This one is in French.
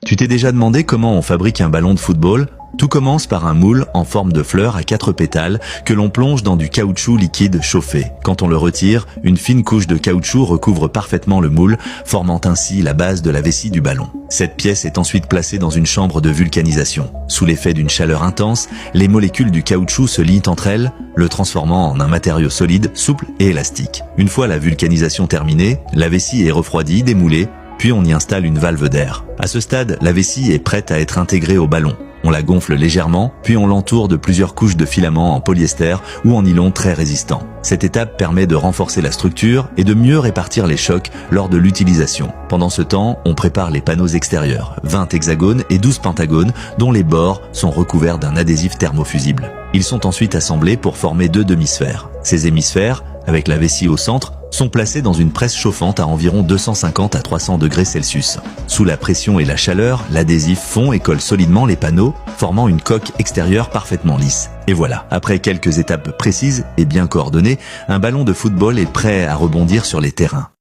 Tu t'es déjà demandé comment on fabrique un ballon de football? Tout commence par un moule en forme de fleur à 4 pétales que l'on plonge dans du caoutchouc liquide chauffé. Quand on le retire, une fine couche de caoutchouc recouvre parfaitement le moule, formant ainsi la base de la vessie du ballon. Cette pièce est ensuite placée dans une chambre de vulcanisation. Sous l'effet d'une chaleur intense, les molécules du caoutchouc se lient entre elles, le transformant en un matériau solide, souple et élastique. Une fois la vulcanisation terminée, la vessie est refroidie, démoulée, puis on y installe une valve d'air. À ce stade, la vessie est prête à être intégrée au ballon. On la gonfle légèrement, puis on l'entoure de plusieurs couches de filaments en polyester ou en nylon très résistant. Cette étape permet de renforcer la structure et de mieux répartir les chocs lors de l'utilisation. Pendant ce temps, on prépare les panneaux extérieurs, 20 hexagones et 12 pentagones, dont les bords sont recouverts d'un adhésif thermofusible. Ils sont ensuite assemblés pour former 2 demi-sphères. Ces hémisphères, avec la vessie au centre, sont placés dans une presse chauffante à environ 250 à 300 degrés Celsius. Sous la pression et la chaleur, l'adhésif fond et colle solidement les panneaux, formant une coque extérieure parfaitement lisse. Et voilà, après quelques étapes précises et bien coordonnées, un ballon de football est prêt à rebondir sur les terrains.